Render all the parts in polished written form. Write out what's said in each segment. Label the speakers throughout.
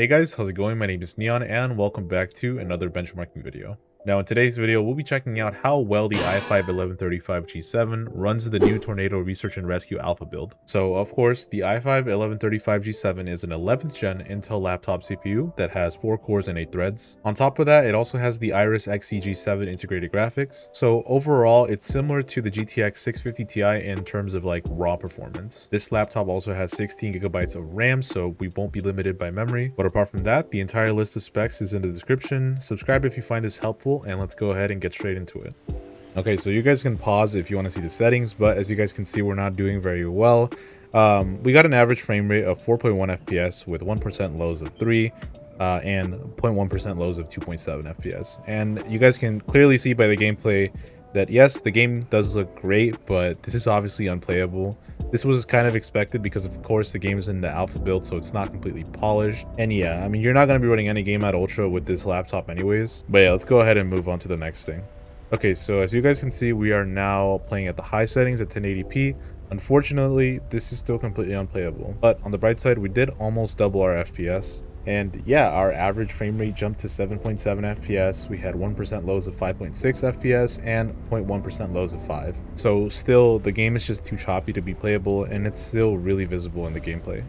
Speaker 1: Hey guys, how's it going? My name is Neon and welcome back to another benchmarking video. Now in today's video, we'll be checking out how well the i5-1135G7 runs the new Tornado Research and Rescue Alpha build. So of course, the i5-1135G7 is an 11th gen Intel laptop CPU that has 4 cores and 8 threads. On top of that, it also has the Iris Xe G7 integrated graphics. So overall, it's similar to the GTX 650 Ti in terms of like raw performance. This laptop also has 16 GB of RAM, so we won't be limited by memory. But apart from that, the entire list of specs is in the description. Subscribe if you find this helpful, and let's go ahead and get straight into it. Okay, so you guys can pause if you want to see the settings, but as you guys can see, we're not doing very well. We got an average frame rate of 4.1 FPS with 1% lows of 3 and 0.1% lows of 2.7 FPS. And you guys can clearly see by the gameplay that yes, the game does look great, but this is obviously unplayable. This was kind of expected because of course the game is in the alpha build, so it's not completely polished. And yeah, I mean, you're not going to be running any game at ultra with this laptop anyways. But yeah, let's go ahead and move on to the next thing. Okay, so as you guys can see, we are now playing at the high settings at 1080p. Unfortunately, this is still completely unplayable. But on the bright side, we did almost double our FPS. And yeah, our average frame rate jumped to 7.7 FPS. We had 1% lows of 5.6 FPS and 0.1% lows of 5. So still, the game is just too choppy to be playable, and it's still really visible in the gameplay.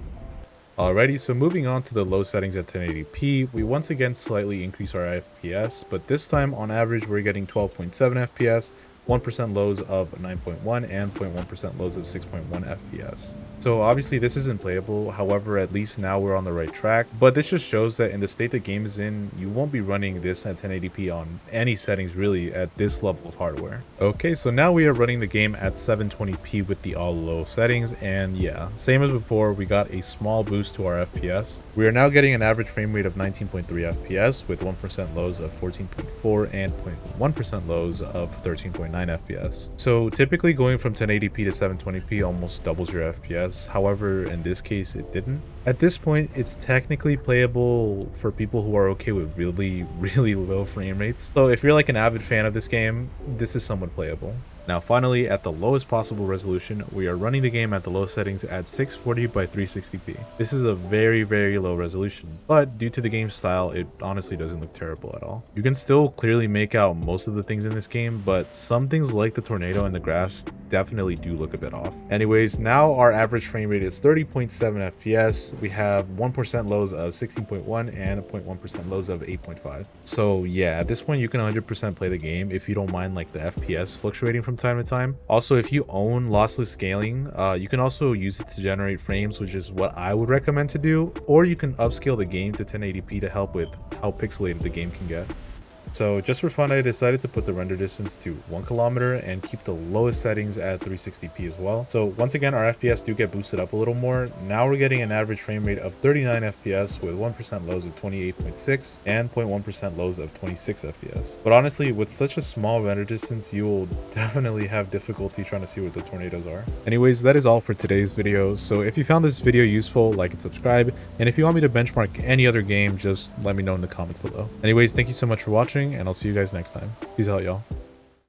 Speaker 1: Alrighty, so moving on to the low settings at 1080p, we once again slightly increase our FPS, but this time on average we're getting 12.7 FPS, 1% lows of 9.1 and 0.1% lows of 6.1 FPS. So obviously this isn't playable, however at least now we're on the right track, but this just shows that in the state the game is in, you won't be running this at 1080p on any settings really at this level of hardware. Okay, so now we are running the game at 720p with the all low settings, and yeah, same as before, we got a small boost to our FPS. We are now getting an average frame rate of 19.3 FPS with 1% lows of 14.4 and 0.1% lows of 13.9 FPS. So typically going from 1080p to 720p almost doubles your FPS. However, in this case, it didn't. At this point, it's technically playable for people who are okay with really low frame rates. So if you're like an avid fan of this game, this is somewhat playable. Now finally, at the lowest possible resolution, we are running the game at the low settings at 640 by 360p. This is a very low resolution, but due to the game's style, it honestly doesn't look terrible at all. You can still clearly make out most of the things in this game, but some things like the tornado and the grass definitely do look a bit off. Anyways, now our average frame rate is 30.7 FPS. We have 1% lows of 16.1 and 0.1% lows of 8.5. So yeah, at this point you can 100% play the game if you don't mind like the FPS fluctuating from time to time. Also, if you own lossless scaling, you can also use it to generate frames, which is what I would recommend to do, or you can upscale the game to 1080p to help with how pixelated the game can get. So just for fun, I decided to put the render distance to 1 kilometer and keep the lowest settings at 360p as well. So once again, our FPS do get boosted up a little more. Now we're getting an average frame rate of 39 FPS with 1% lows of 28.6 and 0.1% lows of 26 FPS. But honestly, with such a small render distance, you will definitely have difficulty trying to see what the tornadoes are. Anyways, that is all for today's video. So if you found this video useful, like and subscribe. And if you want me to benchmark any other game, just let me know in the comments below. Anyways, thank you so much for watching, and I'll see you guys next time. Peace out, y'all.